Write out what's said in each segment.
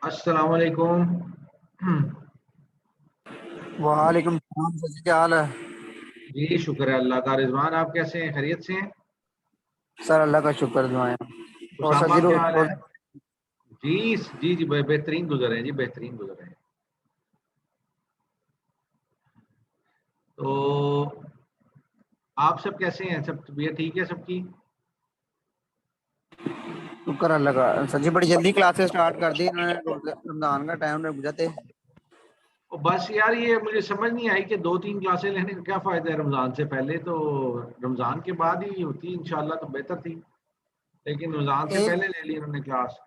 अस्सलाम वालेकुम। वालेकुम सलाम सर जी, क्या हाल है? जी शुक्र है अल्लाह का। रिजवान आप कैसे हैं, खैरियत से हैं? सर अल्लाह का शुक्र दुआएं। और सर उसामा जी क्या हाल है? जी जी जी बेहतरीन गुजर है जी, बेहतरीन गुजर है। तो आप सब कैसे हैं? सब तबीयत ठीक है सबकी? शुक्र अल्लाह का। सर जी बड़ी जल्दी क्लासेस स्टार्ट कर दी इन्होंने, रमजान का टाइम रुक जाते। और बस यार ये मुझे समझ नहीं आई कि दो तीन क्लासें लेने का क्या फायदा है रमजान से पहले। तो रमजान के बाद ही होती इंशाल्लाह तो बेहतर थी, लेकिन रमजान से एक पहले ले ली उन्होंने क्लास।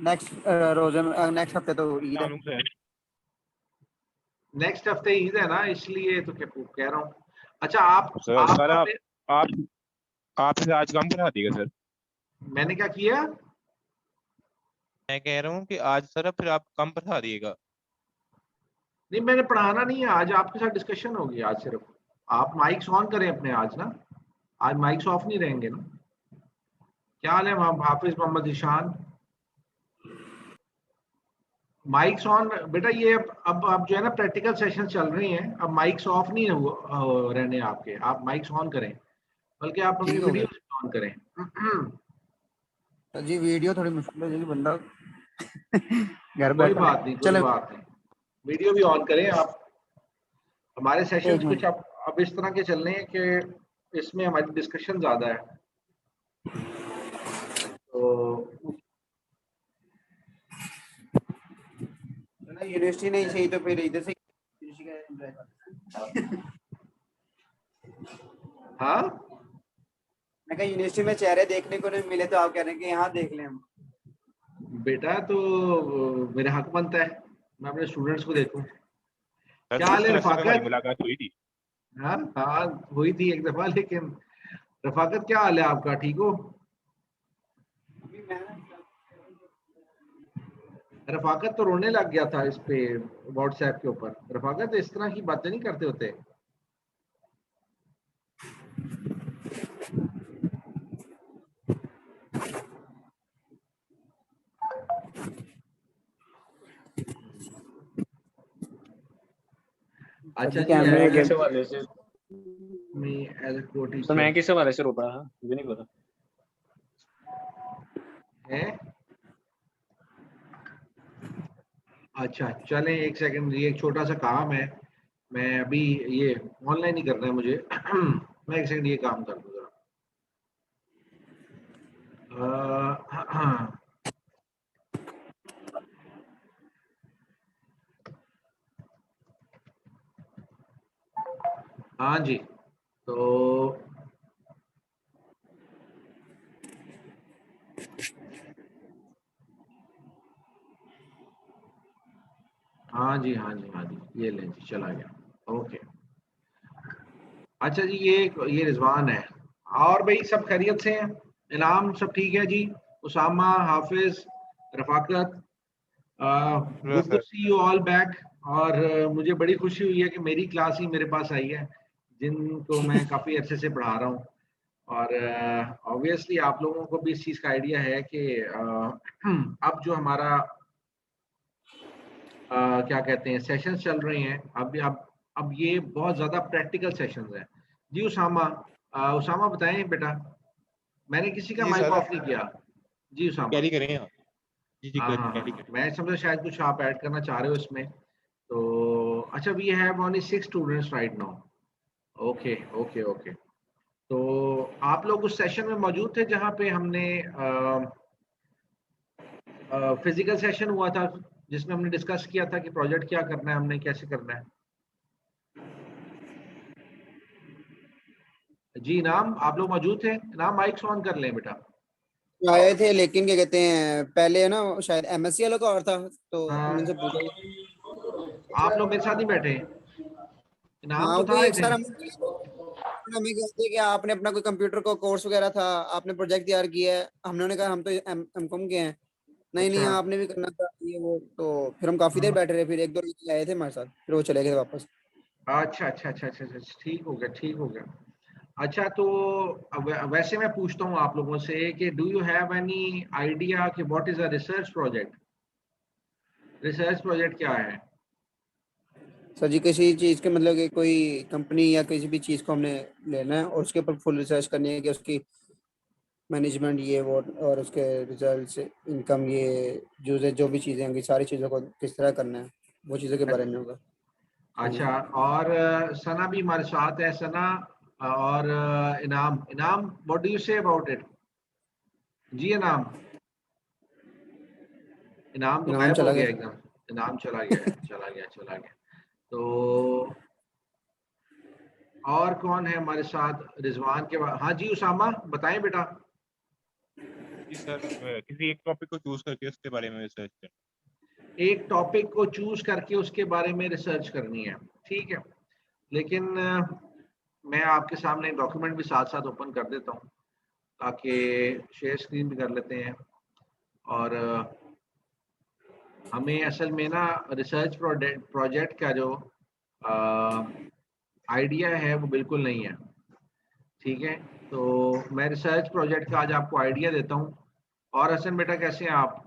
नेक्स्ट रोजे में नेक्स्ट हफ्ते तो ईद है। नेक्स्ट हफ्ते ईद है ना, इसलिए तो क्या कह रहा हूँ। अच्छा सर सर आपका आप आपसे आज काम करा दिएगा सर। मैंने क्या किया? मैं कह रहा हूँ कि आज सर फिर आप काम पढ़ा दिएगा। नहीं मैंने पढ़ाना नहीं है आज, आपके साथ डिस्कशन होगी आज सिर्फ। आप माइक्स ऑन करें अपने आज ना, आज माइक्स ऑफ नहीं रहेंगे ना। क्या हाल है हाफिज मोहम्मद ईशान? माइक्स ऑन बेटा। ये अब जो है ना प्रैक्टिकल सेशन चल रहे हैं, अब माइक्स ऑफ नहीं रहने आपके, आप माइक्स ऑन करें, बल्कि आप अपनी ठीक हो गया। वीडियो ऑन करें। सर जी वीडियो थोड़ी मुश्किल है जी, बंदा घर कोई बैठा बात नहीं, कोई चले। बात नहीं, वीडियो भी ऑन करें आप। हमारे एक सेशंस कुछ मिनट। अब इस तरह के चल रहे हैं कि इसमें हमारी डिस्कशन ज्यादा है। तो यूनिवर्सिटी नहीं सही तो फिर इधर से यूनिवर्सिटी का हाँ मैं कहा यूनिवर्सिटी में चेहरे देखने को नहीं मिले तो आप कह रहे हैं कि यहाँ देख लें हम। बेटा, तो मेरा हक बनता है मैं अपने स्टूडेंट्स को देखूं। सर क्या हाल फिफ्थ है सेमेस्टर में हमारी रफाकत? मुलाकात हुई थी। हाँ हाँ, हुई थी एक दफा, लेकिन रफाकत क्या हाल है आपका, ठीक हो? रफाकत तो रोने लग गया था इस पे व्हाट्सएप के ऊपर। रफाकत इस तरह की बातें नहीं करते होते। सर अच्छा जी जी कैमरे मैं किस हवाले से मी एज ए को तो मैं टीचर किस हवाले से रो पड़ा? मुझे नहीं पता। है। अच्छा चलें, एक सेकंड, ये एक छोटा सा काम है। मैं अभी ये ऑनलाइन ही करना है मुझे। मैं एक सेकंड ये काम कर दूँ जरा। हाँ जी। तो हाँ जी हाँ जी हाँ जी, ये लें जी, चला गया। ओके। अच्छा जी, ये रिजवान है। और भाई सब खैरियत से हैं? इनाम सब ठीक है जी? उसामा, हाफिज, रफाकत, पूरा good to sir. See you all back. और मुझे बड़ी खुशी हुई है कि मेरी क्लास ही मेरे पास आई है, जिनको मैं काफ़ी अरसे से पढ़ा रहा हूँ। और ऑब्वियसली आप लोगों को भी इस चीज़ का आइडिया है कि अब जो हमारा क्या कहते हैं सेशंस चल रहे हैं, अब ये बहुत ज़्यादा प्रैक्टिकल सेशंस हैं। जी उसामा, उसामा बताएं बेटा। मैंने किसी का जी माइक सर, ऑफ नहीं किया। जी उसामा। कैरी करें आप। जी जी, हाँ हाँ कैरी हाँ, करें। मैं समझा शायद कुछ आप ऐड करना चाह रहे हो इसमें। तो अच्छा, we have only 6 students right now. Okay okay okay. तो आप लोग उस सेशन में मौजूद थे जहाँ पे हमने फिजिकल सेशन हुआ था, जिसमें हमने डिस्कस किया था कि प्रोजेक्ट क्या करना है, हमने कैसे करना है। जी नाम, आप लोग मौजूद थे? नाम माइक ऑन कर लें बेटा। आए थे लेकिन क्या कहते हैं पहले है ना शायद एमएससी वालों का और था तो हमने हाँ, उनसे पूछा। आप लोग मेरे साथ ही बैठे। नाम हाँ तो वो था कोई आए एक थे। सर हमें कहते कि आपने अपना कोई कंप्यूटर का कोर्स वगैरह था, आपने प्रोजेक्ट तैयार किया है। हमने कहा हम तो एमकॉम के हैं। नहीं नहीं अच्छा। आपने भी करना था ये वो, तो फिर हम काफी देर बैठे रहे, फिर एक दो लड़के आए थे हमारे साथ, फिर वो चले गए वापस। अच्छा अच्छा अच्छा अच्छा अच्छा, ठीक हो गया, ठीक हो गया। अच्छा तो वैसे मैं पूछता हूँ आप लोगों से कि do you have any idea कि what is a research project? Research project क्या है? सर जी किसी चीज़ के मतलब कि कोई कंपनी या किसी भी चीज़ को हमने लेना है और उसके ऊपर फुल रिसर्च करनी है कि उसकी मैनेजमेंट ये वो और उसके रिजल्ट्स, इनकम, ये यूजेज, जो भी चीज़ें होंगी सारी चीज़ों को किस तरह करना है, वो चीज़ों के बारे में होगा। हाँ जी। अच्छा, और सना भी हमारे साथ है। सना और Inam, Inam what do you say about it? जी इनाम, इनाम तो इनाम गायब हो चला गया गया। एकदम। इनाम चला गया है, चला गया। तो और कौन है हमारे साथ? रिजवान के बाद, हाँ जी उसामा बताएं बेटा। जी सर, किसी एक टॉपिक को चूज करके उसके बारे में रिसर्च कर। एक टॉपिक को चूज करके उसके बारे में रिसर्च करनी है, ठीक है। लेकिन मैं आपके सामने डॉक्यूमेंट भी साथ साथ ओपन कर देता हूँ ताकि शेयर स्क्रीन भी कर लेते हैं। और हमें असल में ना रिसर्च प्रोजेक्ट का जो आइडिया है वो बिल्कुल नहीं है, ठीक है। तो मैं रिसर्च प्रोजेक्ट का आज आपको आइडिया देता हूँ। और हसन बेटा कैसे हैं आप?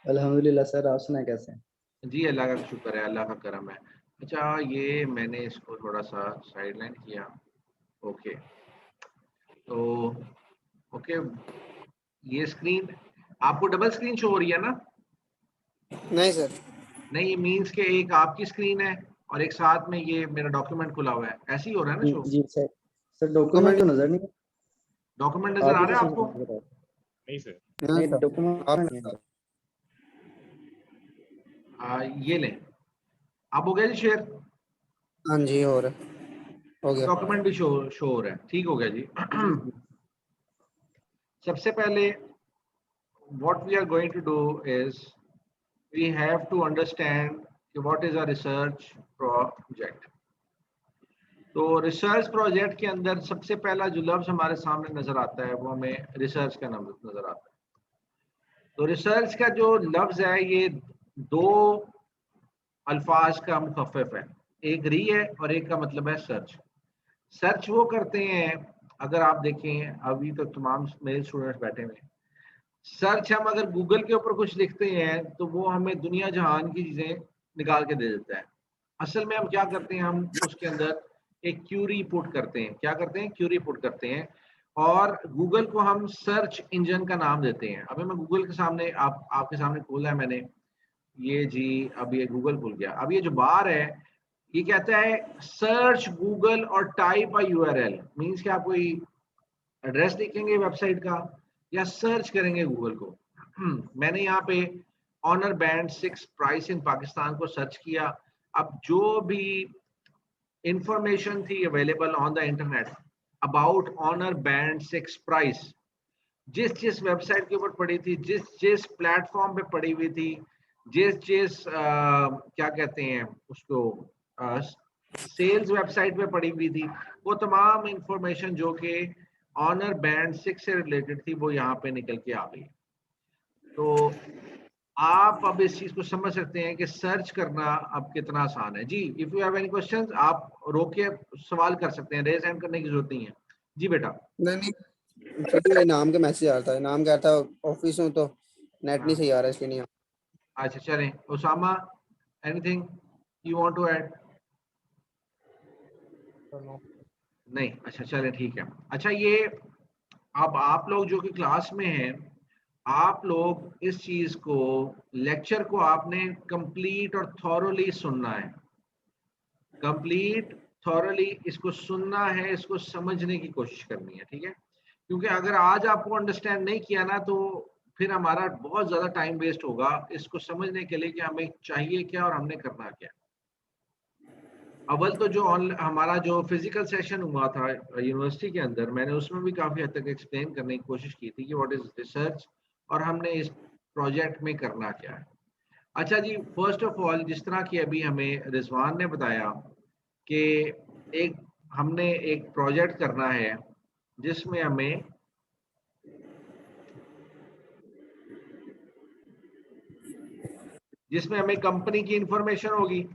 अल्हम्दुलिल्लाह सर, आप सुनाए कैसे हैं? जी अल्लाह का शुक्र है, अल्लाह का करम है। अच्छा, ये मैंने इसको थोड़ा सा साइडलाइन किया। ओके, तो ओके, ये स्क्रीन आपको डबल स्क्रीन शो हो रही है ना? नहीं सर। नहीं, ये मीन्स के एक आपकी स्क्रीन है और एक साथ में ये मेरा डॉक्यूमेंट खुला हुआ है, ऐसे ही हो रहा है ना शो? जी सर। सर डॉक्यूमेंट कमेंट तो नजर नहीं डॉक्यूमेंट आ, नजर आप आ ही रहा है तो आपको? नजर आ रहा है। नहीं सर। हाँ नहीं, सर। डॉक्यूमेंट आप नहीं है। ये लें, अब हो गया जी शेयर। हाँ जी, और हो अब गया। डॉक्यूमेंट भी शो हो रहा है, ठीक हो गया जी। जी जी। सबसे पहले what we are going to do is we have to understand what is a research project. तो रिसर्च प्रोजेक्ट के अंदर सबसे पहला जो लफ्ज हमारे सामने नजर आता है वो हमें रिसर्च का नजर आता है। तो रिसर्च का जो लफ्ज है ये दो अल्फाज का मुखफ़िफ है, एक री है और एक का मतलब है सर्च। सर्च वो करते हैं, अगर आप देखें अभी तो तमाम मेरे स्टूडेंट्स बैठे हुए हैं, सर्च हम अगर गूगल के ऊपर कुछ लिखते हैं तो वो हमें दुनिया जहान की चीजें निकाल के दे देता है। असल में हम क्या करते हैं, हम उसके अंदर एक क्यूरी पुट करते हैं। क्या करते हैं? क्यूरी पुट करते हैं और गूगल को हम सर्च इंजन का नाम देते हैं। अभी मैं गूगल के सामने आपके सामने खोला है मैंने, ये जी, अब ये गूगल खुल गया। अब ये जो बार है ये कहता है सर्च गूगल और टाइप अ यूआरएल, मींस कि आप कोई एड्रेस देखेंगे वेबसाइट का या सर्च करेंगे गूगल को। मैंने यहाँ पे Honor band 6 price in Pakistan को सर्च किया। अब जो भी इंफॉर्मेशन थी available on the internet about Honor band 6 price, जिस जिस वेबसाइट के ऊपर पड़ी थी, जिस जिस प्लेटफॉर्म पे पड़ी हुई थी, जिस जिस क्या कहते हैं उसको, सेल्स वेबसाइट पे पड़ी हुई थी, वो तमाम इंफॉर्मेशन जो कि ऑनर बैंड 6 से रिलेटेड थी वो यहाँ पे निकल के आ गई। तो आप अब इस चीज को समझ सकते हैं कि सर्च करना अब कितना आसान है। जी, if you have any questions आप रोक के सवाल कर सकते हैं, रेज हैंड करने की जरूरत नहीं है। जी बेटा। नहीं नहीं सर जी, इनाम का मैसेज आ रहा था, इनाम कह रहा था ऑफिस में तो नेट नहीं हाँ, सही आ रहा इसलिए नहीं अच्छा चलें। Usama, anything you want to add? नहीं, अच्छा चलें ठीक है। अच्छा, ये अब आप लोग जो कि क्लास में हैं, आप लोग इस चीज को, लेक्चर को आपने कंप्लीट और थॉरोली सुनना है। कंप्लीट थॉरोली इसको सुनना है, इसको समझने की कोशिश करनी है, ठीक है। क्योंकि अगर आज आपको अंडरस्टैंड नहीं किया ना तो फिर हमारा बहुत ज्यादा टाइम वेस्ट होगा इसको समझने के लिए कि हमें चाहिए क्या और हमने करना क्या। अव्वल तो जो हमारा जो फिजिकल सेशन हुआ था यूनिवर्सिटी के अंदर, मैंने उसमें भी काफी हद तक एक्सप्लेन करने की कोशिश की थी कि व्हाट इज रिसर्च और हमने इस प्रोजेक्ट में करना क्या है। अच्छा जी, फर्स्ट ऑफ ऑल जिस तरह की अभी हमें रिजवान ने बताया कि एक हमने एक प्रोजेक्ट करना है जिसमें हमें कंपनी की इंफॉर्मेशन होगी,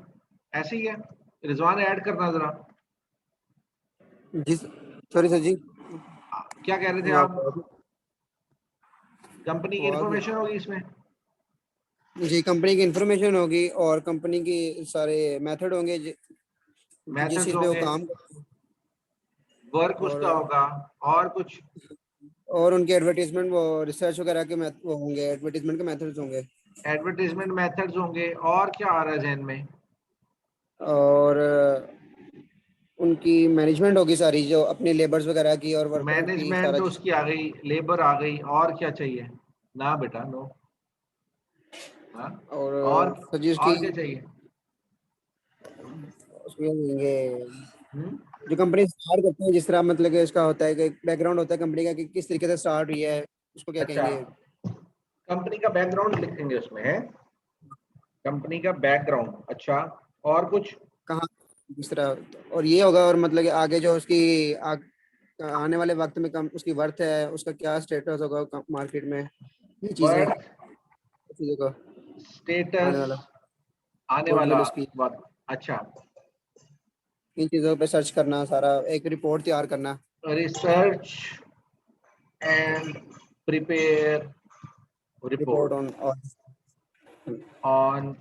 ऐसे ही है। रिजवान ऐड करना जरा। जी। सॉरी सर जी, क्या कह रहे थे वो आप? कंपनी की आवाज नहीं इंफॉर्मेशन होगी इसमें। जी, कंपनी की इंफॉर्मेशन होगी और कंपनी की सारे मेथड होंगे जिस मेथड्स चीज़ पे वो होंगे, काम वर्क उसका और होगा, और कुछ उनके एडवर्टाइजमेंट वो रिसर्च वगैरह के वो होंगे, एडवर्टाइजमेंट के मेथड्स होंगे एडवर्टाइजमेंट मेथड्स होंगे, और क्या आ रहा है जहन में? और उनकी मैनेजमेंट होगी सारी, जो अपने लेबर्स वगैरह की और वर्करों की मैनेजमेंट सारा उसकी आ गई, लेबर आ गई, और क्या चाहिए? ना बेटा, नो। हाँ, और सर जी उसकी क्या चाहिए? उसमें होंगे हम्म? जो कंपनी हायर करते हैं, जिस तरह मतलब कि इसका होता है कि बैकग्राउंड होता है कंपनी का कि किस तरीके से स्टार्ट हुई है, उसको क्या अच्छा, कहेंगे? कंपनी का बैकग्राउंड लिखेंगे उसमें, है कंपनी का बैकग्राउंड। अच्छा, और कुछ? कहाँ, किस तरह, और ये होगा और मतलब कि आगे जो उसकी आने वाले वक्त में कम उसकी वर्थ है, उसका क्या स्टेटस होगा मार्केट में, ये चीजें वर्क, चीजों का आने स्टेटस, वाला आने वाला गुडविल उसकी, वक्त। अच्छा, इन चीजों पे सर्च करना, सारा एक रिपोर्ट तैयार करना। Research and prepare report report on और on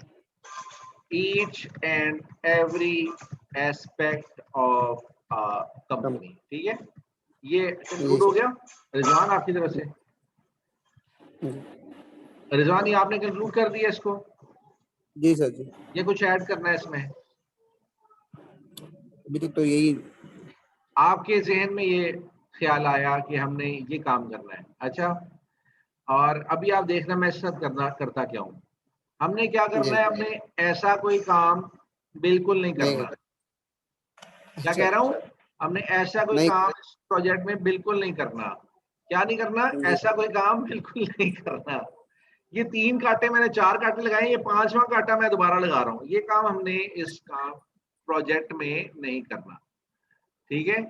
each and every aspect of a come company। ठीक है, ये जी कंक्लूड हो गया रिजवान आपकी तरफ से? सर, रिजवान, ये आपने कंक्लूड कर दिया इसको, जी सर जी, ये कुछ ऐड करना है इसमें? अभी तक तो यही। आपके जहन में ये ख्याल आया कि हमने ये काम करना है? अच्छा, और अभी आप देखना मैं सब करता क्या हूँ। हमने क्या करना जी है, हमने ऐसा कोई काम बिल्कुल नहीं नहीं, करना। क्या अच्छा कह रहा हूँ? हमने ऐसा कोई नहीं, काम इस प्रोजेक्ट में बिल्कुल नहीं करना। क्या नहीं करना? जी ऐसा कोई काम बिल्कुल नहीं करना। ये 3 कांटे, मैंने 4 कांटे लगाए, ये 5वां कांटा मैं दोबारा लगा रहा हूँ। ये काम हमने इस काम प्रोजेक्ट में नहीं करना, ठीक है?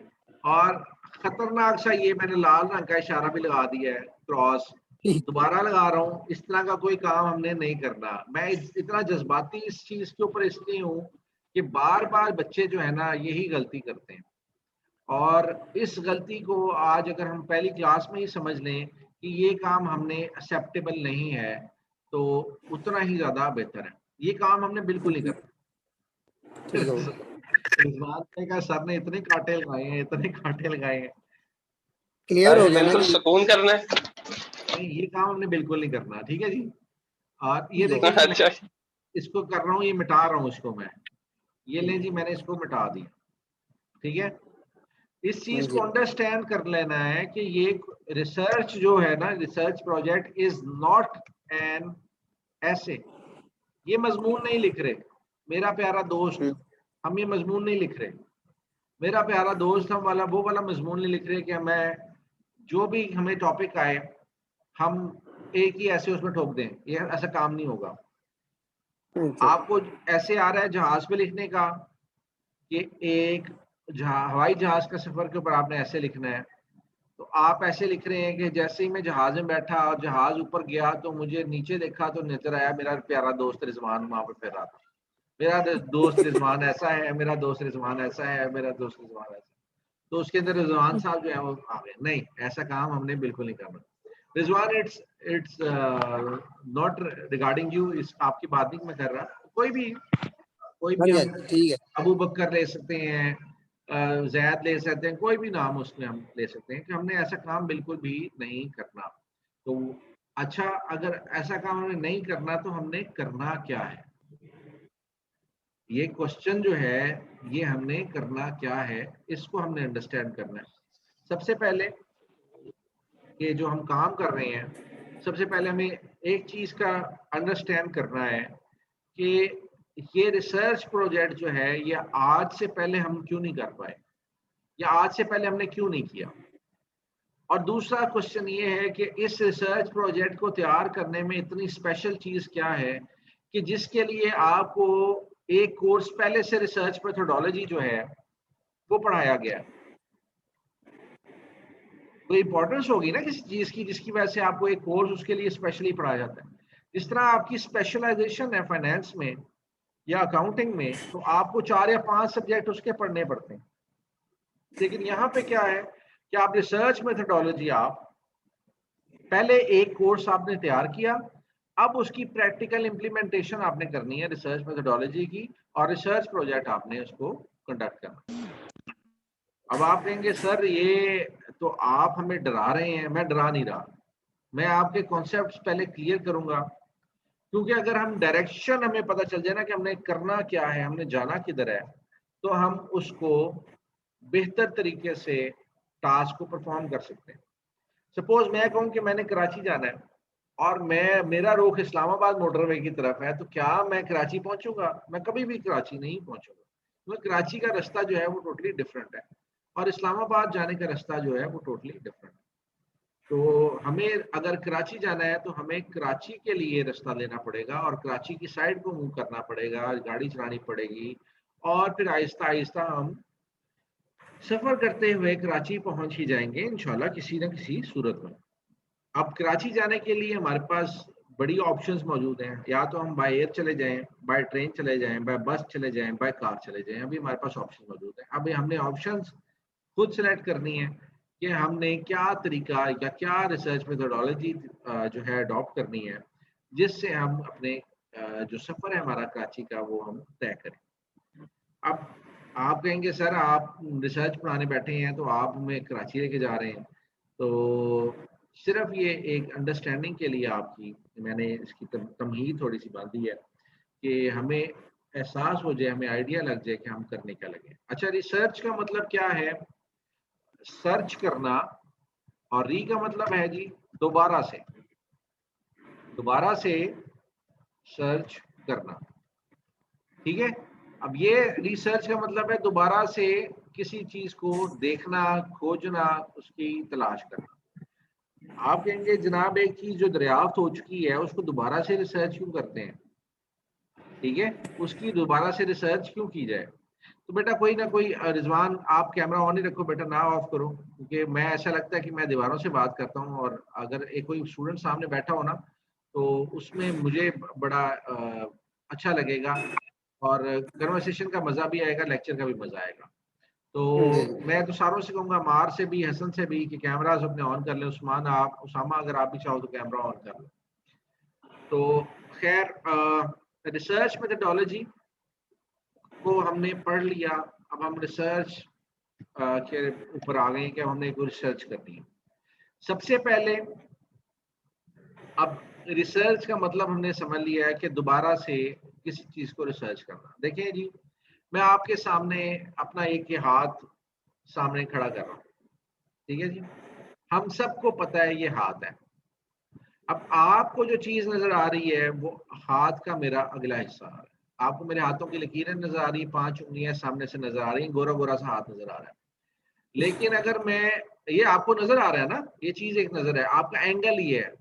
और खतरनाक सा, ये मैंने लाल रंग का इशारा भी लगा दिया है, क्रॉस, दोबारा लगा रहा हूँ। इस तरह का कोई काम हमने नहीं करना। मैं इतना जज्बाती इस चीज के ऊपर इसलिए हूँ कि बार बार बच्चे जो है ना यही गलती करते हैं, और इस गलती को आज अगर हम पहली क्लास में ही समझ लें कि ये काम हमने एक्सेप्टेबल नहीं है, तो उतना ही ज्यादा बेहतर है। ये काम हमने बिल्कुल नहीं करना। ठीक हो रिजवान ने कहा सर ने इतने कांटे लगाए हैं, इतने कांटे लगाए हैं। क्लियर हो जी गया ना बिल्कुल कि सुकून करना है। नहीं, ये काम हमने बिल्कुल नहीं करना, ठीक है जी। और ये ठीक हो देखें जी, मैं अच्छा, इसको कर रहा हूँ, ये मिटा रहा हूँ इसको मैं। ये लें जी, मैंने इसको मिटा दिया, ठीक है। इस हाँ चीज को जी, अंडरस्टैंड कर लेना है कि ये रिसर्च जो है ना, research project is not an ऐसे, ये मजमून नहीं लिख रहे मेरा प्यारा दोस्त। हम ये मजमून नहीं लिख रहे मेरा प्यारा दोस्त। हम वाला वो वाला मजमून नहीं लिख रहे कि मैं जो भी हमें टॉपिक आए हम एक ही ऐसे उसमें ठोक दें। ये ऐसा काम नहीं होगा। अच्छा, आपको ऐसे आ रहा है जहाज पे लिखने का कि एक हवाई जहाज का सफर के ऊपर आपने ऐसे लिखना है, तो आप ऐसे लिख रहे हैं कि जैसे ही मैं जहाज में बैठा और जहाज ऊपर गया तो मुझे नीचे देखा तो नजर आया मेरा प्यारा दोस्त रिजवान वहां पे फिर रहा था। मेरा दोस्त रिजवान ऐसा है, मेरा दोस्त रिजवान ऐसा है, मेरा दोस्त रिजवान ऐसा है। तो उसके अंदर रिजवान साहब जो है वो आ गए। नहीं, ऐसा काम हमने बिल्कुल नहीं करना। Rizwan, it's not regarding you, इस आपकी बात नहीं मैं कर रहा। कोई हाँ भी जी, हाँ हम जी, ठीक है, अबू बकर ले सकते हैं, जैद ले सकते हैं, कोई भी नाम उसमें हम ले सकते हैं कि हमने ऐसा काम बिल्कुल भी नहीं करना। तो अच्छा, अगर ऐसा काम हमें नहीं करना तो हमने करना क्या है? ये क्वेश्चन जो है, ये हमने करना क्या है, इसको हमने अंडरस्टैंड करना है। सबसे पहले कि जो हम काम कर रहे हैं, सबसे पहले हमें एक चीज का अंडरस्टैंड करना है कि ये रिसर्च प्रोजेक्ट जो है ये आज से पहले हम क्यों नहीं कर पाए, या आज से पहले हमने क्यों नहीं किया। और दूसरा क्वेश्चन ये है कि इस रिसर्च प्रोजेक्ट को तैयार करने में इतनी स्पेशल चीज क्या है कि जिसके लिए आपको एक कोर्स पहले से रिसर्च मेथोडोलॉजी जो है वो पढ़ाया गया है। कोई इंपॉर्टेंस होगी ना किसी चीज की जिसकी वजह से आपको एक कोर्स उसके लिए स्पेशली पढ़ाया जाता है। जिस तरह आपकी स्पेशलाइजेशन है फाइनेंस में या अकाउंटिंग में, तो आपको 4 या 5 सब्जेक्ट उसके पढ़ने पड़ते हैं। लेकिन यहाँ पे क्या है कि आप रिसर्च मेथोडोलॉजी, आप पहले एक कोर्स आपने तैयार किया, अब उसकी प्रैक्टिकल इम्प्लीमेंटेशन आपने करनी है रिसर्च मेथोडोलॉजी की, और रिसर्च प्रोजेक्ट आपने उसको कंडक्ट करना। अब आप कहेंगे सर ये तो आप हमें डरा रहे हैं। मैं डरा नहीं रहा, मैं आपके कॉन्सेप्ट्स पहले क्लियर करूंगा, क्योंकि अगर हम डायरेक्शन हमें पता चल जाए ना कि हमने करना क्या है, हमने जाना किधर है, तो हम उसको बेहतर तरीके से टास्क को परफॉर्म कर सकते हैं। सपोज मैं कहूँ कि मैंने कराची जाना है और मेरा रुख इस्लामाबाद मोटरवे की तरफ है, तो क्या मैं कराची पहुंचूंगा? मैं कभी भी कराची नहीं पहुंचूंगा, क्योंकि कराची का रास्ता जो है वो टोटली डिफरेंट है और इस्लामाबाद जाने का रास्ता जो है वो टोटली डिफरेंट है। तो हमें अगर कराची जाना है तो हमें कराची के लिए रास्ता लेना पड़ेगा और कराची की साइड को मूव करना पड़ेगा, गाड़ी चलानी पड़ेगी, और फिर आहिस्ता आहिस्ता हम सफर करते हुए कराची पहुंच ही जाएंगे इंशाल्लाह किसी न किसी सूरत में। अब कराची जाने के लिए हमारे पास बड़ी ऑप्शंस मौजूद हैं, या तो हम बाय एयर चले जाएं, बाय ट्रेन चले जाएं, बाय बस चले जाएं, बाय कार चले जाएं। अभी हमारे पास ऑप्शन मौजूद है। अभी हमने ऑप्शंस खुद सेलेक्ट करनी है कि हमने क्या तरीका या क्या रिसर्च मेथोडोलॉजी जो है अडॉप्ट करनी है, जिससे हम अपने जो सफर है हमारा कराची का वो हम तय करें। अब आप कहेंगे सर आप रिसर्च पढ़ाने बैठे हैं तो आप हमें कराची लेके जा रहे हैं, तो सिर्फ ये एक अंडरस्टैंडिंग के लिए आपकी मैंने इसकी तमहीद थोड़ी सी बांधी है कि हमें एहसास हो जाए, हमें आइडिया लग जाए कि हम करने क्या लगे। अच्छा, रिसर्च का मतलब क्या है? सर्च करना, और री का मतलब है जी दोबारा से सर्च करना। ठीक है, अब ये रिसर्च का मतलब है दोबारा से किसी चीज को देखना, खोजना, उसकी तलाश करना। आप कहेंगे जनाब एक चीज जो दरियाफ्त हो चुकी है उसको दोबारा से रिसर्च क्यों करते हैं? ठीक है, उसकी दोबारा से रिसर्च क्यों की जाए? तो बेटा कोई ना कोई रिजवान आप कैमरा ऑन ही रखो बेटा, ना ऑफ करो, क्योंकि मैं ऐसा लगता है कि मैं दीवारों से बात करता हूँ, और अगर एक कोई स्टूडेंट सामने बैठा हो ना तो उसमें मुझे बड़ा अच्छा लगेगा और कन्वर्सेशन का मजा भी आएगा, लेक्चर का भी मजा आएगा। जी तो मैं तो सारों से कहूंगा, मार से भी, हसन से भी, कि कैमरास अपने ऑन कर ले। उस्मान, आप, उसामा, अगर आप भी चाहो तो कैमरा ऑन कर लो। तो खैर, रिसर्च मेथोडोलॉजी को हमने पढ़ लिया। अब हम रिसर्च के ऊपर आ गए हैं कि हमने कोई रिसर्च करनी है। सबसे पहले अब रिसर्च का मतलब हमने समझ लिया है कि दोबारा से किसी चीज को रिसर्च करना। देखिए जी, मैं आपके सामने अपना एक ही हाथ सामने खड़ा कर रहा हूँ, ठीक है जी, हम सबको पता है ये हाथ है। अब आपको जो चीज नजर आ रही है वो हाथ का मेरा अगला हिस्सा आ रहा है। आपको मेरे हाथों की लकीरें नजर आ रही है, 5 उंगलियां सामने से नजर आ रही हैं, गोरा गोरा सा हाथ नजर आ रहा है। लेकिन अगर मैं, ये आपको नजर आ रहा है ना, ये चीज एक नजर है, आपका एंगल ये है।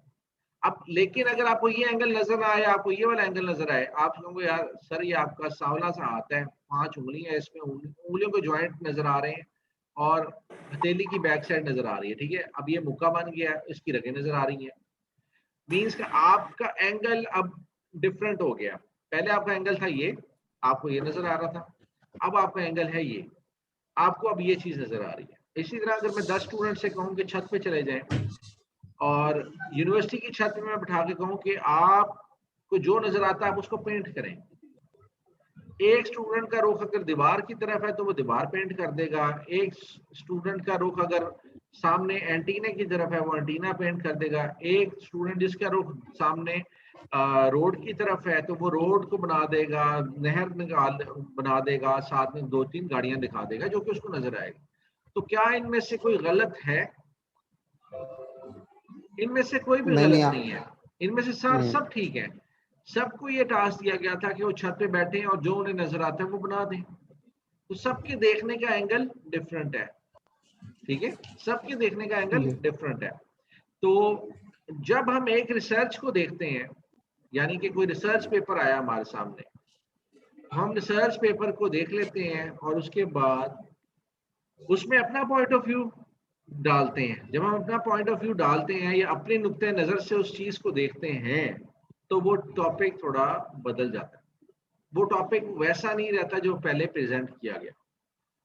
अब लेकिन अगर आपको ये एंगल नजर ना आए, आपको ये वाला एंगल नजर आए, आप कहोगे यार सर ये आपका सांवला सा हाथ है, 5 उंगलियां, इसमें उंगलियों के ज्वाइंट नजर आ रहे हैं और हथेली की बैक साइड नजर आ रही है। ठीक है, अब ये मुक्का बन गया, इसकी रगें नजर आ रही हैं। मीन्स का आपका एंगल अब डिफरेंट हो गया। पहले आपका एंगल था ये, आपको ये नजर आ रहा था, अब आपका एंगल है ये, आपको अब ये चीज नजर आ रही है। इसी तरह अगर मैं 10 स्टूडेंट से कहूँ कि छत पे चले जाएं, और यूनिवर्सिटी की छत में मैं बिठा के कहूँ कि आपको जो नजर आता है आप उसको पेंट करें, एक स्टूडेंट का रुख अगर दीवार की तरफ है तो वो दीवार पेंट कर देगा, एक स्टूडेंट का रुख अगर सामने एंटीने की तरफ है वो एंटीना पेंट कर देगा, एक स्टूडेंट जिसका रुख सामने रोड की तरफ है तो वो रोड को बना देगा, नहर बना देगा, साथ में 2-3 गाड़ियां दिखा देगा जो कि उसको नजर आएगा। तो क्या इनमें से कोई गलत है? इनमें से कोई भी नहीं गलत नहीं नहीं है, इनमें से नहीं सब ठीक है। सबको ये टास्क दिया गया था कि वो छत पे बैठे हैं और जो उन्हें नजर आता है वो बना दें। तो सबके देखने का एंगल डिफरेंट है, ठीक है, सबके देखने का एंगल जी डिफरेंट है। तो जब हम एक रिसर्च को देखते हैं, यानी कि कोई रिसर्च पेपर आया हमारे सामने, हम रिसर्च पेपर को देख लेते हैं और उसके बाद उसमें अपना पॉइंट ऑफ व्यू डालते हैं। जब हम अपना पॉइंट ऑफ व्यू डालते हैं या अपने नुक्ते नजर से उस चीज को देखते हैं तो वो टॉपिक थोड़ा बदल जाता है। वो टॉपिक वैसा नहीं रहता जो पहले प्रेजेंट किया गया।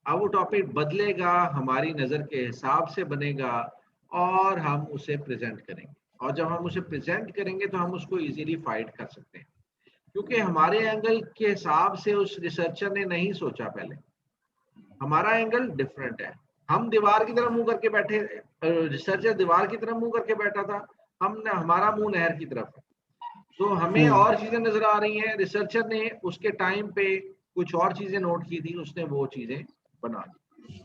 अब वो टॉपिक बदलेगा, हमारी नजर के हिसाब से बनेगा और हम उसे प्रेजेंट करेंगे। और जब हम उसे प्रेजेंट करेंगे तो हम उसको इजीली फाइट कर सकते हैं, क्योंकि हमारे एंगल के हिसाब से उस रिसर्चर ने नहीं सोचा पहले। हमारा एंगल डिफरेंट है। हम दीवार की तरफ मुंह करके बैठे, रिसर्चर दीवार की तरफ मुंह करके बैठा था, हमने हमारा मुंह नहर की तरफ है। तो हमें और चीजें नजर आ रही हैं, रिसर्चर ने उसके टाइम पे कुछ और चीजें नोट की थी, उसने वो चीजें बना दी।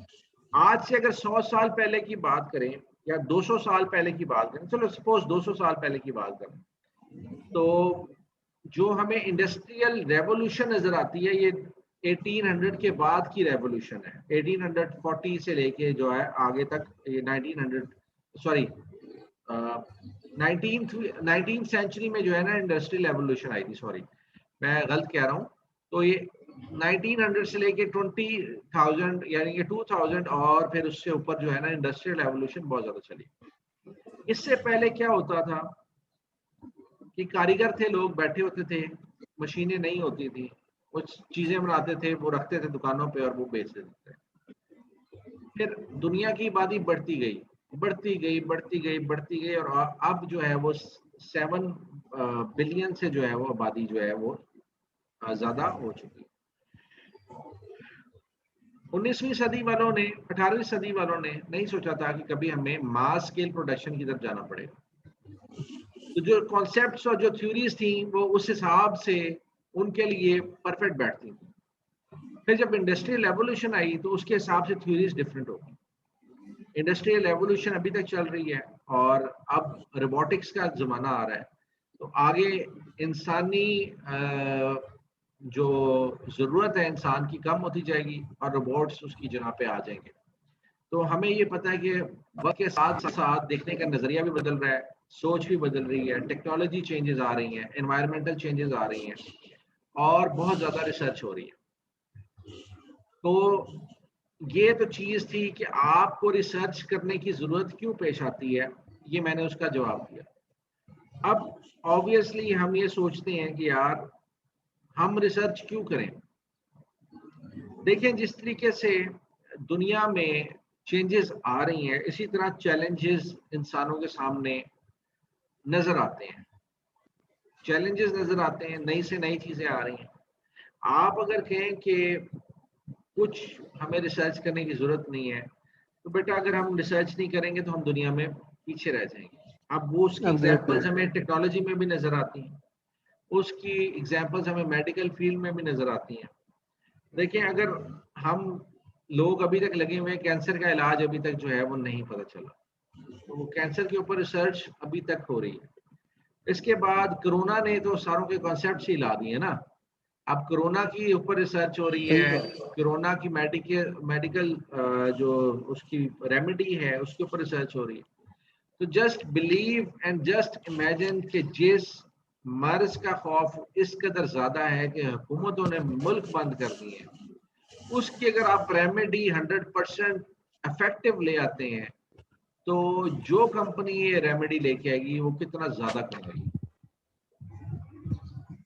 आज से अगर 100 साल पहले की बात करें या 200 साल पहले की बात करें, चलो सपोज 200 साल पहले की बात करें, तो जो हमें इंडस्ट्रियल रेवोल्यूशन नजर आती है, ये 1800 के बाद की रेवोल्यूशन है। 1840 से लेके जो है आगे तक, ये 1900 सॉरी 19th सेंचुरी में जो है ना इंडस्ट्रियल रेवोल्यूशन आई थी, सॉरी मैं गलत कह रहा हूँ। तो ये 1900 से लेके 20,000 यानी कि 2000 और फिर उससे ऊपर जो है ना इंडस्ट्रियल रेवोल्यूशन बहुत ज्यादा चली। इससे पहले क्या होता था कि कारीगर थे, लोग बैठे होते थे, मशीनें नहीं होती थी, वो चीजें बनाते थे, वो रखते थे दुकानों पे और वो बेच देते थे। फिर दुनिया की आबादी बढ़ती गई बढ़ती गई बढ़ती गई बढ़ती गई और अब जो है वो 7 बिलियन से जो है वो आबादी जो है वो ज्यादा हो चुकी है। 19वीं सदी वालों ने, 18वीं सदी वालों ने नहीं सोचा था कि कभी हमें मास स्केल प्रोडक्शन की तरफ जाना पड़ेगा। तो जो कॉन्सेप्ट्स और जो थ्योरीज थी वो उस हिसाब से उनके लिए परफेक्ट बैठती थी। फिर जब इंडस्ट्रियल रेवोल्यूशन आई तो उसके हिसाब से थ्योरीज डिफरेंट हो गई। इंडस्ट्रियल रेवोल्यूशन अभी तक चल रही है और अब रोबोटिक्स का जमाना आ रहा है, तो आगे इंसानी जो जरूरत है इंसान की कम होती जाएगी और रोबोट्स उसकी जगह पे आ जाएंगे। तो हमें ये पता है कि वक्त के साथ साथ देखने का नजरिया भी बदल रहा है, सोच भी बदल रही है, टेक्नोलॉजी चेंजेस आ रही हैं, एनवायरमेंटल चेंजेस आ रही हैं और बहुत ज्यादा रिसर्च हो रही है। तो ये तो चीज थी कि आपको रिसर्च करने की जरूरत क्यों पेश आती है, ये मैंने उसका जवाब दिया। अब ऑब्वियसली हम ये सोचते हैं कि यार हम रिसर्च क्यों करें। देखें, जिस तरीके से दुनिया में चेंजेस आ रही हैं, इसी तरह चैलेंजेस इंसानों के सामने नजर आते हैं, चैलेंजेस नजर आते हैं, नई से नई चीजें आ रही हैं। आप अगर कहें कि कुछ हमें रिसर्च करने की जरूरत नहीं है, तो बेटा अगर हम रिसर्च नहीं करेंगे तो हम दुनिया में पीछे रह जाएंगे। अब वो उसकी एग्जांपल्स हमें टेक्नोलॉजी में भी नजर आती हैं, उसकी एग्जांपल्स हमें मेडिकल फील्ड में भी नजर आती हैं। देखिए, अगर हम लोग अभी तक लगे हुए हैं, कैंसर का इलाज अभी तक जो है वो नहीं पता चला, तो वो कैंसर के ऊपर रिसर्च अभी तक हो रही है। इसके बाद कोरोना ने तो सारों के कॉन्सेप्ट ही ला दिए ना। अब कोरोना की ऊपर रिसर्च हो रही है, कोरोना की मेडिकल जो उसकी रेमेडी है उसके ऊपर रिसर्च हो रही है। तो just believe and just imagine कि जिस मर्ज का खौफ इस कदर ज्यादा है कि हुकूमतों ने मुल्क बंद कर दिए हैं, उसकी अगर आप रेमेडी 100% इफेक्टिव ले आते हैं, तो जो कंपनी ये रेमेडी लेके आएगी वो कितना ज्यादा कमाएगी,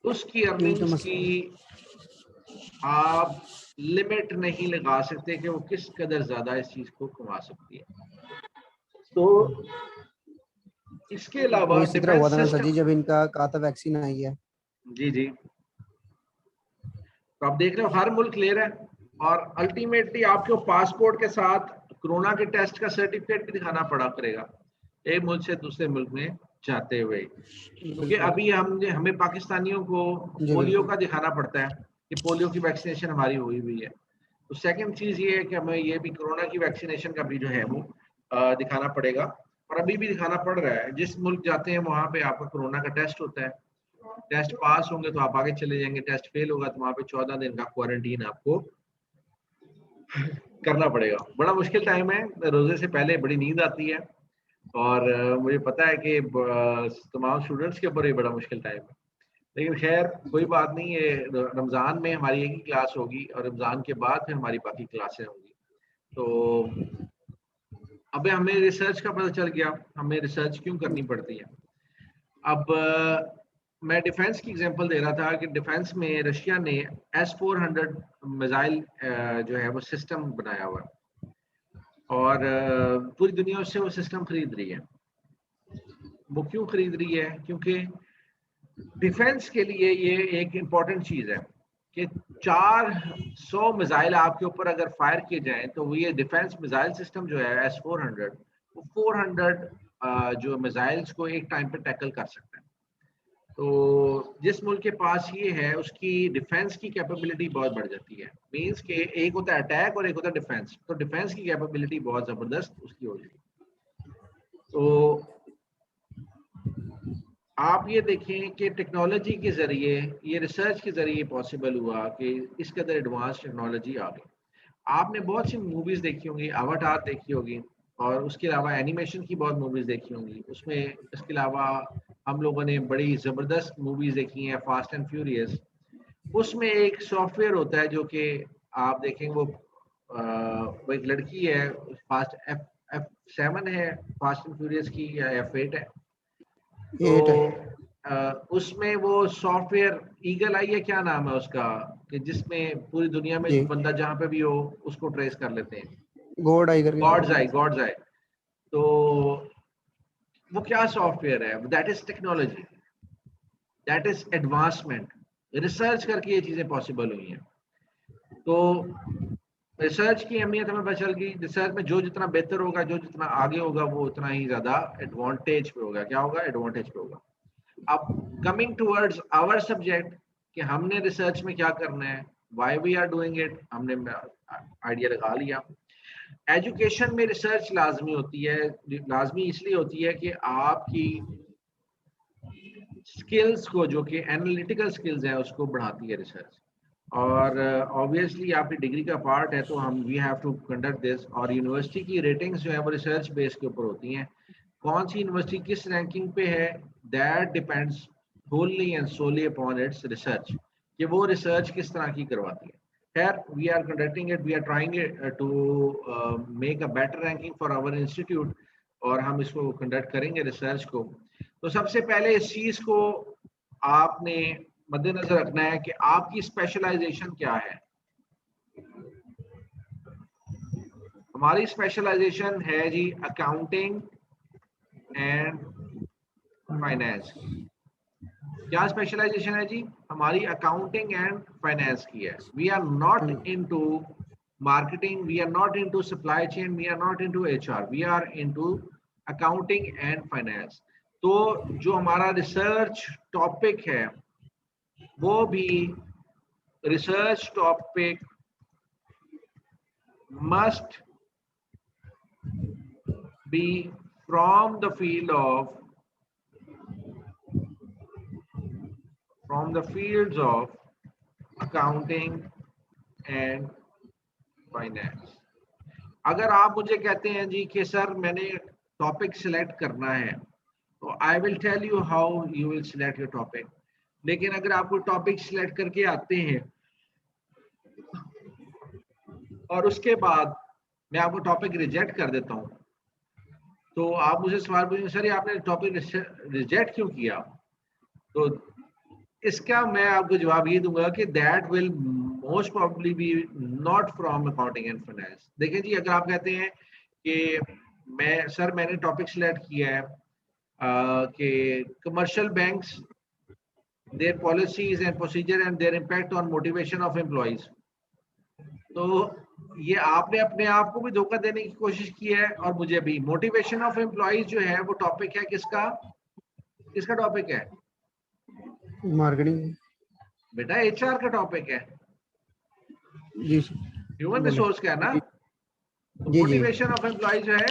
उसकी अर्निंग्स की आप लिमिट नहीं लगा सकते कि वो किस कदर ज्यादा इस चीज को कमा सकती है। तो इसके अलावा इसी तरह हुआ था ना सर जी, जब इनका कहा था वैक्सीन आई है। जी जी, तो आप देख रहे हो हर मुल्क ले रहा है और अल्टीमेटली आपको पासपोर्ट के साथ कोरोना के टेस्ट का सर्टिफिकेट भी दिखाना पड़ा करेगा एक मुल्क से दूसरे मुल्क में जाते हुए, क्योंकि अभी हमें पाकिस्तानियों को पोलियो का दिखाना पड़ता है कि पोलियो की वैक्सीनेशन हमारी हुई हुई है। तो सेकंड चीज ये है कि हमें ये भी कोरोना की वैक्सीनेशन का भी जो है वो दिखाना पड़ेगा, और अभी भी दिखाना पड़ रहा है। जिस मुल्क जाते हैं वहां पे आपका कोरोना का टेस्ट होता है, टेस्ट पास होंगे तो आप आगे चले जाएंगे, टेस्ट फेल होगा तो वहां पे 14 दिन का क्वारंटीन आपको करना पड़ेगा। बड़ा मुश्किल टाइम है, रोजे से पहले बड़ी नींद आती है और मुझे पता है कि तमाम स्टूडेंट्स के ऊपर ये बड़ा मुश्किल टाइम है, लेकिन खैर कोई बात नहीं। ये रमज़ान में हमारी एक ही क्लास होगी और रमज़ान के बाद फिर हमारी बाकी क्लासें होंगी। तो अब हमें रिसर्च का पता चल गया, हमें रिसर्च क्यों करनी पड़ती है। अब मैं डिफेंस की एग्जांपल दे रहा था कि डिफेंस में रशिया ने S-400 मिसाइल जो है वो सिस्टम बनाया हुआ है और पूरी दुनिया उससे वो सिस्टम खरीद रही है। वो क्यों खरीद रही है? क्योंकि डिफेंस के लिए ये एक इम्पॉर्टेंट चीज है कि 400 मिसाइल आपके ऊपर अगर फायर किए जाएं तो वो ये डिफेंस मिसाइल सिस्टम जो है S-400 वो 400 जो मिसाइल्स को एक टाइम पे टैकल कर सकता है। तो जिस मुल्क के पास ये है उसकी डिफेंस की कैपेबिलिटी बहुत बढ़ जाती है। मींस के एक होता है अटैक और एक होता है डिफेंस, तो डिफेंस की कैपेबिलिटी बहुत जबरदस्त उसकी हो जाएगी। तो आप ये देखें कि टेक्नोलॉजी के जरिए, ये रिसर्च के जरिए पॉसिबल हुआ कि इस कदर एडवांस टेक्नोलॉजी आ गई। आपने बहुत सी मूवीज देखी होंगी, अवाटार देखी होगी, और उसके अलावा एनिमेशन की बहुत मूवीज देखी होंगी। उसमें इसके अलावा हम लोगों ने बड़ी ज़बरदस्त मूवीज देखी हैं, फास्ट एंड फ्यूरियस। उसमें एक सॉफ्टवेयर होता है जो कि आप देखें वो एक लड़की है, फास्ट F7 है फास्ट एंड फ्यूरियस की, या F8 है। तो उसमें वो सॉफ्टवेयर ईगल आई है, क्या नाम है उसका, कि जिसमें पूरी दुनिया में जी बंदा जहाँ पे भी हो उसको ट्रेस कर लेते हैं। गॉड आई करके गॉड्स आई। तो वो क्या सॉफ्टवेयर है? That is technology, that is advancement. Research करके ये चीजें पॉसिबल हुई हैं। तो रिसर्च की अहमियत हमें पता चल गई। रिसर्च में जो जितना बेहतर होगा, जो जितना आगे होगा, वो उतना ही ज्यादा एडवांटेज पे होगा। क्या होगा? एडवांटेज पे होगा। अब कमिंग टूवर्ड्स आवर सब्जेक्ट कि हमने रिसर्च में क्या करना है, why we are doing it, हमने आइडिया लगा लिया। एजुकेशन में रिसर्च लाजमी होती है। लाजमी इसलिए होती है कि आपकी स्किल्स को, जो कि एनालिटिकल स्किल्स हैं, उसको बढ़ाती है रिसर्च। और ऑब्वियसली आपकी डिग्री का पार्ट है, तो हम we have to conduct this. और यूनिवर्सिटी की रेटिंग्स जो है वो रिसर्च बेस के ऊपर होती हैं। कौन सी यूनिवर्सिटी किस रैंकिंग पे है, that depends wholly and solely upon its research, कि वो रिसर्च किस तरह की करवाती है। खैर, we are conducting it, we are trying to make a better ranking for our institute, और हम इसको कंडक्ट करेंगे रिसर्च को। तो सबसे पहले इस चीज को आपने मद्देनजर रखना है कि आपकी स्पेशलाइजेशन क्या है। हमारी स्पेशलाइजेशन है जी अकाउंटिंग एंड फाइनेंस। क्या स्पेशलाइजेशन है जी? हमारी अकाउंटिंग एंड फाइनेंस की है। We are not into marketing, we are not into supply chain, we are not into HR, we are into accounting and finance. तो जो हमारा रिसर्च टॉपिक है वो भी research topic must be from the fields of accounting and finance। अगर आप मुझे कहते हैं जी कि सर मैंने टॉपिक सिलेक्ट करना है, तो I will tell you how you will select your topic. लेकिन अगर आपको टॉपिक सिलेक्ट करके आते हैं और उसके बाद मैं आपको टॉपिक रिजेक्ट कर देता हूं, तो आप मुझे सवाल पूछेंगे, सर ये आपने टॉपिक रिजेक्ट क्यों किया? तो इसका मैं आपको जवाब ये दूंगा कि that will most probably be not from accounting and finance. देखिए जी, अगर आप कहते हैं कि मैंने टॉपिक सिलेक्ट किया है कि commercial banks, there policies and procedure and there impact on motivation of employees, तो ये आपने अपने आप को भी धोखा देने की कोशिश की है और मुझे भी। मोटिवेशन ऑफ एम्प्लॉइज जो है वो टॉपिक है किसका टॉपिक है मार्केटिंग बेटा? HR का टॉपिक है, जी ह्यूमन रिसोर्स का है ना। तो जी मोटिवेशन ऑफ एम्प्लॉइज जो है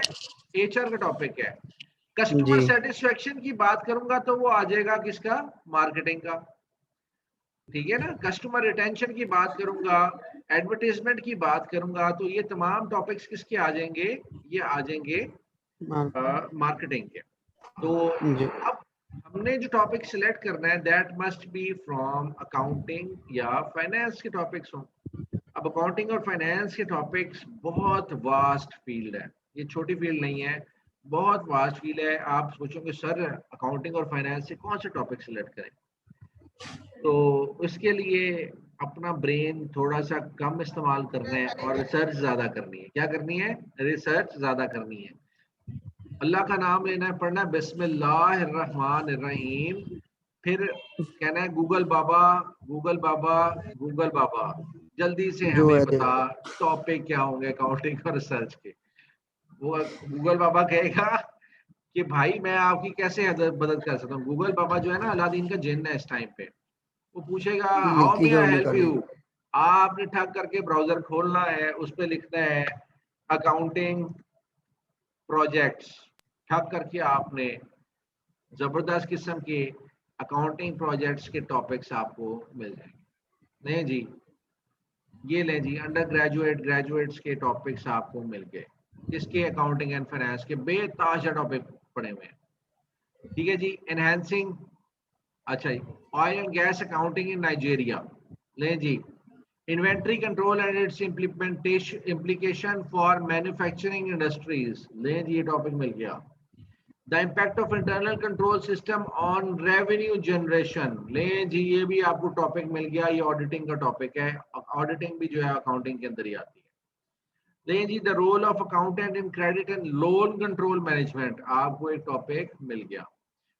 HR का टॉपिक है। कस्टमर जी सेटिस्फेक्शन की बात करूंगा तो वो आ जाएगा किसका? मार्केटिंग का, ठीक है ना। कस्टमर रिटेंशन की बात करूंगा, एडवर्टाइजमेंट की बात करूंगा, तो ये तमाम टॉपिक्स किसके आ जाएंगे? ये आ जाएंगे मार्केटिंग के। तो जी अब हमने जो टॉपिक सिलेक्ट करना है that must be from accounting या फाइनेंस के टॉपिक्स हों। अब अकाउंटिंग और फाइनेंस के टॉपिक्स बहुत वास्ट फील्ड है, ये छोटी फील्ड नहीं है, बहुत वास्ट फील्ड है। आप सोचोगे सर अकाउंटिंग और फाइनेंस से कौन सा टॉपिक सिलेक्ट करें? तो इसके लिए अपना ब्रेन थोड़ा सा कम इस्तेमाल करना है और रिसर्च ज्यादा करनी है। क्या करनी है? रिसर्च ज्यादा करनी है। अल्लाह का नाम लेना है, पढ़ना है बिस्मिल्लाहिर्रहमानिर्रहीम, फिर कहना है गूगल बाबा, गूगल बाबा, गूगल बाबा जल्दी से जो हमें है बता टॉपिक क्या होंगे अकाउंटिंग और रिसर्च के। वो गूगल बाबा कहेगा कि भाई मैं आपकी कैसे मदद कर सकता हूँ। गूगल बाबा जो है ना अलादीन का जिन्न है इस टाइम पे, वो पूछेगा हाउ नेकी मे आई जॉब हेल्प निकालेंगे। यू। आपने ठग करके ब्राउजर खोलना है, उस पर लिखना है अकाउंटिंग प्रोजेक्ट्स, ठग करके आपने जबरदस्त किस्म के अकाउंटिंग प्रोजेक्ट्स के टॉपिक्स आपको मिल जाएंगे। नहीं जी, ये लें जी, अंडर ग्रेजुएट ग्रेजुएट्स के टॉपिक्स आपको मिल गए, इसके अकाउंटिंग एंड फाइनेंस के बेताजा टॉपिक पड़े हुए हैं। ठीक है जी, एनहेंसिंग, अच्छा जी, oil and gas accounting in Nigeria, लें जी, inventory control and its implementation implication for manufacturing industries, लें जी ये टॉपिक मिल गया। The impact of internal control system on revenue generation, लें जी ये भी आपको टॉपिक मिल गया, ये ऑडिटिंग का टॉपिक है, ऑडिटिंग भी जो है अकाउंटिंग के अंदर ही आती है। लें जी the role of accountant in credit and loan control management, आपको एक टॉपिक मिल गया।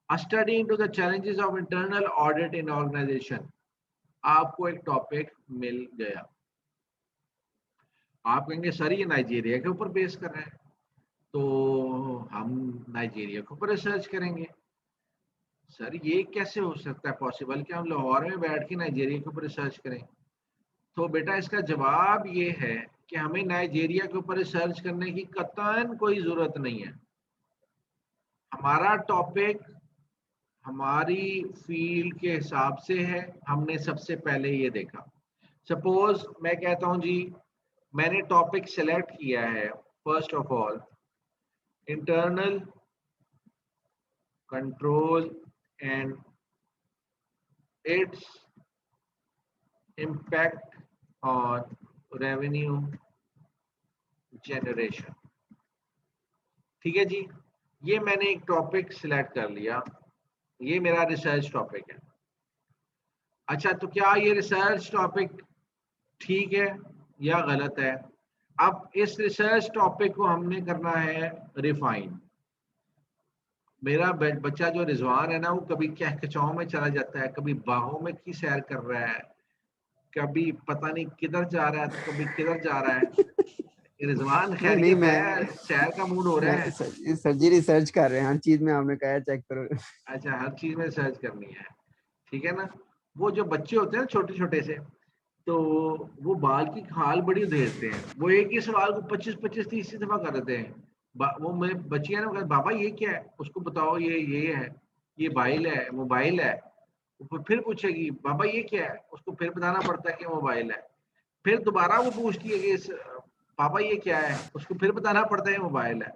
A study into the challenges of internal audit in organization, आपको एक टॉपिक मिल गया। आप कहेंगे सर ये नाइजीरिया के ऊपर बेस कर रहे हैं, तो हम नाइजीरिया के ऊपर रिसर्च करेंगे। सर ये कैसे हो सकता है पॉसिबल कि हम लाहौर में बैठ के नाइजीरिया के ऊपर रिसर्च करें? तो बेटा इसका जवाब ये है कि हमें नाइजीरिया के ऊपर रिसर्च करने की कतई कोई जरूरत नहीं है। हमारा टॉपिक हमारी फील्ड के हिसाब से है, हमने सबसे पहले ये देखा। सपोज मैं कहता हूं जी मैंने टॉपिक सिलेक्ट किया है, first of all internal control and its impact on revenue generation. ठीक है जी, ये मैंने एक टॉपिक सिलेक्ट कर लिया, ये मेरा रिसर्च टॉपिक है। अच्छा, तो क्या ये रिसर्च टॉपिक ठीक है या गलत है? अब इस रिसर्च टॉपिक को हमने करना है रिफाइन। मेरा बच्चा जो रिजवान है ना, वो कभी कहकचाओं में चला जाता है, कभी बाहों में की सैर कर रहा है, कभी पता नहीं किधर जा रहा है, तो कभी किधर जा रहा है। रिजवान नहीं नहीं, खैरियत है? सैर का मूड हो रहा है? सर जी रिसर्च कर रहे हैं हर चीज में, आपने कहा चेक करो। अच्छा, हर चीज में सर्च करनी है, ठीक है ना। वो जो बच्चे होते हैं छोटे छोटे से, तो वो बाल की खाल बड़ी उधेड़ते हैं, वो एक ही सवाल को 25-25-30 दफा कर देते हैं। वो मेरे बच्चियां ना कहते बाबा ये क्या है, उसको बताओ ये है, ये बाइल है, मोबाइल है। वो फिर पूछेगी बाबा ये क्या है, उसको फिर बताना पड़ता है कि मोबाइल है। फिर दोबारा वो पूछती है कि पापा ये क्या है, उसको फिर बताना पड़ता है मोबाइल है।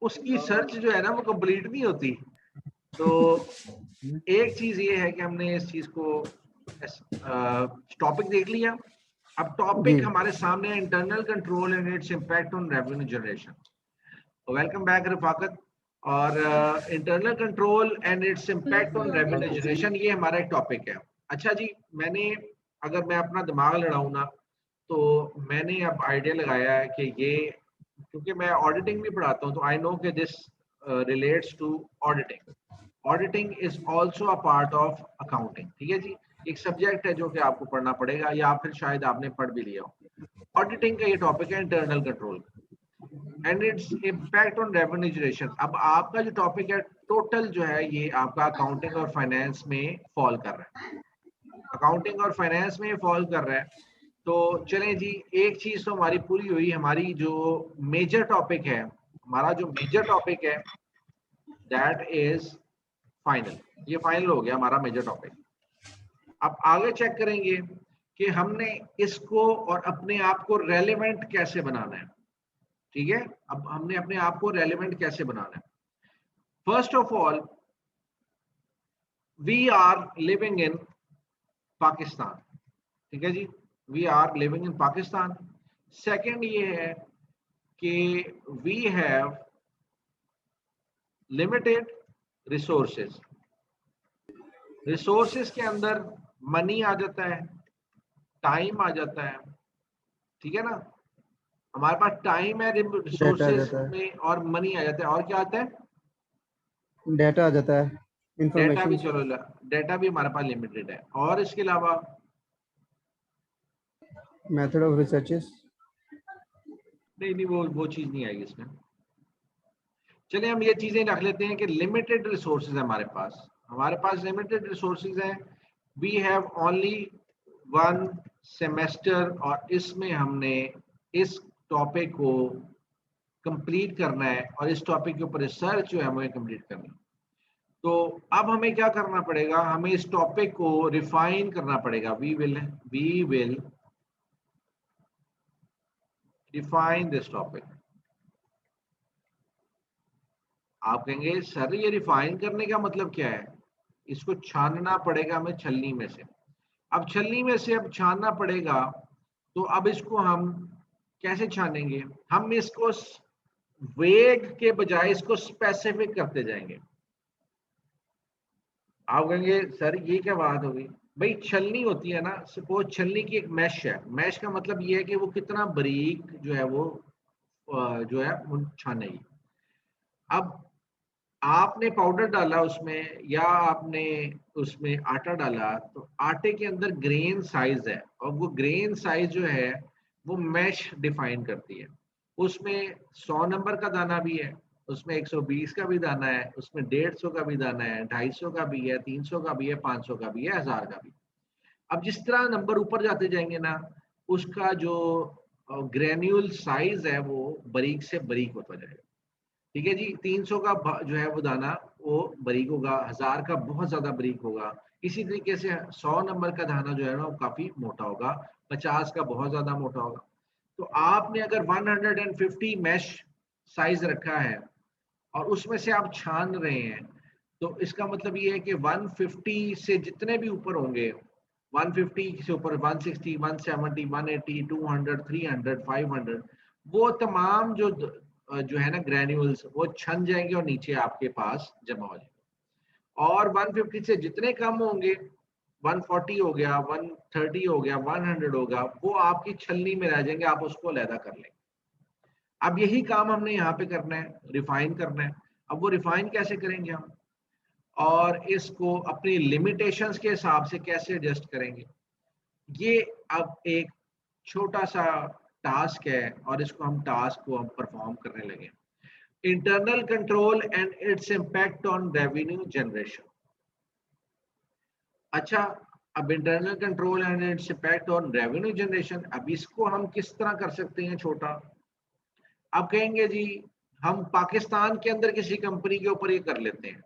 उसकी सर्च जो है ना वो कंप्लीट नहीं होती। तो एक चीज ये है कि हमने इस चीज को टॉपिक देख लिया। अब जी टॉपिक हमारे सामने है internal control and its impact on revenue generation. Welcome back Rafaqat. और internal control and its impact on revenue generation, ये हमारा एक टॉपिक है। अच्छा जी, मैंने अगर मैं अपना दिमाग लड़ाऊं ना, तो मैंने अब आइडिया लगाया है कि ये, क्योंकि मैं ऑडिटिंग भी पढ़ाता हूँ, तो आई नो कि this relates to auditing. Auditing is also a part of accounting. ठीक है जी, एक सब्जेक्ट है जो कि आपको पढ़ना पड़ेगा, या फिर शायद आपने पढ़ भी लिया हो। ऑडिटिंग का ये टॉपिक है internal control and its impact on revenue generation. अब आपका जो टॉपिक है टोटल जो है ये आपका अकाउंटिंग और फाइनेंस में फॉल कर रहा है, अकाउंटिंग और फाइनेंस में फॉल कर रहा है। तो चलें जी, एक चीज तो हमारी पूरी हुई। हमारी जो मेजर टॉपिक है, हमारा जो मेजर टॉपिक है दैट इज फाइनल। ये फाइनल हो गया हमारा मेजर टॉपिक। अब आगे चेक करेंगे कि हमने इसको और अपने आप को रेलेवेंट कैसे बनाना है। ठीक है, अब हमने अपने आप को रेलेवेंट कैसे बनाना है। First of all, we are living in Pakistan. ठीक है जी, we are living in Pakistan. Second ये है कि we have limited resources. Resources के अंदर मनी आ जाता है, टाइम आ जाता है, ठीक है ना। हमारे पास टाइम है, डाटा आ रिसोर्सेज जाता है, में, और मनी आ जाता है। और क्या आता है? डाटा आ जाता है, डेटा भी, इंफॉर्मेशन, चलो डेटा भी हमारे पास लिमिटेड है। और इसके अलावा मेथड ऑफ रिसर्चेस। नहीं, वो चीज नहीं आएगी इसमें। चलिए हम ये चीजें रख लेते हैं कि लिमिटेड रिसोर्सेज है हमारे पास। हमारे पास लिमिटेड रिसोर्सेज हैं, वी हैव ओनली 1 सेमेस्टर, और इसमें हमने इस टॉपिक को कंप्लीट करना है, और इस टॉपिक के ऊपर रिसर्च जो है हमें कंप्लीट करनी है। तो अब हमें क्या करना पड़ेगा, हमें इस टॉपिक को रिफाइन करना पड़ेगा। We will define this topic. आप कहेंगे सर ये रिफाइन करने का मतलब क्या है? इसको छानना पड़ेगा हमें छलनी में से। अब छलनी में से अब छानना पड़ेगा, तो अब इसको हम कैसे छानेंगे? हम इसको वेग के बजाय इसको स्पेसिफिक करते जाएंगे। आप कहेंगे सर ये क्या बात होगी? भाई छलनी होती है ना, सपोज छलनी की एक मैश है। मैश का मतलब ये है कि वो कितना बारीक जो है वो जो है वो छानेगी। अब आपने पाउडर डाला उसमें, या आपने उसमें आटा डाला, तो आटे के अंदर ग्रेन साइज है, और वो ग्रेन साइज जो है वो मैश डिफाइन करती है। उसमें 100 नंबर का दाना भी है, उसमें 120 का भी दाना है, उसमें 150 का भी दाना है, 250 का भी है, 300 का भी है, 500 का भी है, 1000 का भी। अब जिस तरह नंबर ऊपर जाते जाएंगे ना, उसका जो ग्रेन्यूल साइज है वो बारीक से बारीक होता जाएगा। ठीक है जी, 300 का जो है वो दाना वो बारीक होगा, 1000 का बहुत ज्यादा बारीक होगा। इसी तरीके से 100 नंबर का दाना जो है ना वो काफी मोटा होगा, 50 का बहुत ज्यादा मोटा होगा। तो आपने अगर 150 मैश साइज रखा है और उसमें से आप छान रहे हैं, तो इसका मतलब ये है कि 150 से जितने भी ऊपर होंगे, 150 से ऊपर 160, 170, 180, 200, 300, 500, वो तमाम जो है ना ग्रैन्यूल्स, वो छन जाएंगे और नीचे आपके पास जमा हो जाएंगे। और 150 से जितने कम होंगे, 140 हो गया, 130 हो गया, 100 होगा, वो आपकी छलनी में रह जाएंगे, आप उसको अलहदा कर लेंगे। अब यही काम हमने यहाँ पे करना है, रिफाइन करना है। अब वो रिफाइन कैसे करेंगे हम, और इसको अपनी लिमिटेशंस के हिसाब से कैसे एडजस्ट करेंगे, ये अब एक छोटा सा टास्क है, और इसको हम टास्क को हम परफॉर्म करने लगे। Internal control and its impact on revenue generation. अच्छा, अब internal control and its impact on revenue generation, अब इसको हम किस तरह कर सकते हैं छोटा? अब कहेंगे जी हम पाकिस्तान के अंदर किसी कंपनी के ऊपर ये कर लेते हैं,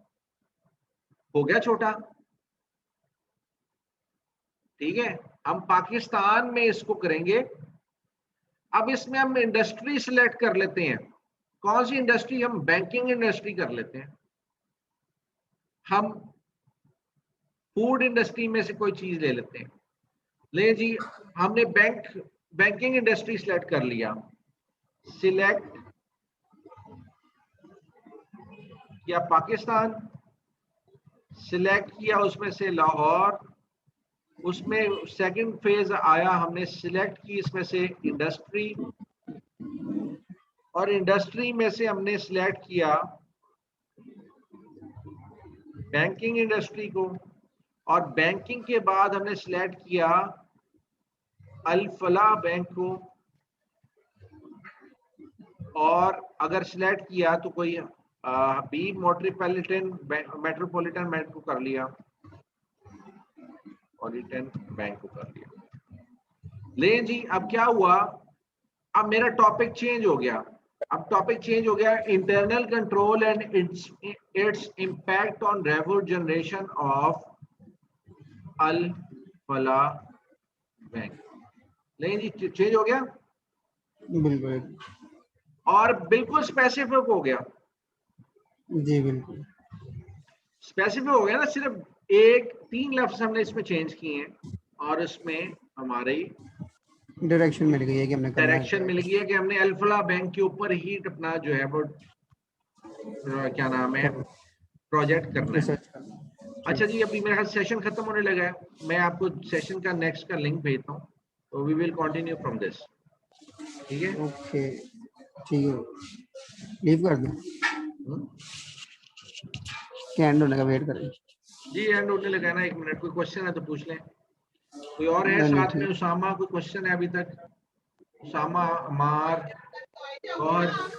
हो गया छोटा। ठीक है, हम पाकिस्तान में इसको करेंगे। अब इसमें हम इंडस्ट्री सिलेक्ट कर लेते हैं। कौन सी इंडस्ट्री? हम बैंकिंग इंडस्ट्री कर लेते हैं। हम फूड इंडस्ट्री में से कोई चीज ले लेते हैं। ले जी, हमने बैंकिंग इंडस्ट्री सिलेक्ट कर लिया। सिलेक्ट किया पाकिस्तान, सिलेक्ट किया उसमें से लाहौर, उसमें सेकंड फेज आया, हमने सिलेक्ट की इसमें से इंडस्ट्री, और इंडस्ट्री में से हमने सिलेक्ट किया बैंकिंग इंडस्ट्री को, और बैंकिंग के बाद हमने सिलेक्ट किया अल फलाह बैंक को, और अगर सिलेक्ट किया तो कोई बी मेट्रोपॉलिटन बैंक को कर लिया, पॉलिटन बैंक को कर लिया। ले जी, अब क्या हुआ, अब मेरा टॉपिक चेंज हो गया। अब टॉपिक चेंज हो गया, internal control and its impact on revenue generation of Al Falah bank. ले जी, चेंज हो गया, बिल्कुल और बिल्कुल स्पेसिफिक हो गया। जी, बिल्कुल स्पेसिफिक हो गया ना, सिर्फ 3 लफ्ज हमने इसमें चेंज किए हैं, और इसमें हमारी डायरेक्शन मिल गई है कि हमने करना डायरेक्शन मिल गई है कि हमने अल्फला बैंक के ऊपर ही अपना जो है वो क्या नाम है प्रोजेक्ट करना है। रिसर्च करना। अच्छा जी, अभी मेरा सेशन खत्म होने लगा है, मैं आपको सेशन का नेक्स्ट का लिंक भेजता हूँ, तो we will continue from this. ठीक है? ओके ठीक है, लीव कर दूं हम्म? कि एंड होने का वेट करें? जी एंड होने लगा ना, 1 मिनट, कोई क्वेश्चन है तो पूछ लें। कोई और है नहीं नहीं साथ में? ठीक। उसामा, कोई क्वेश्चन है अभी तक? उसामा, अमार और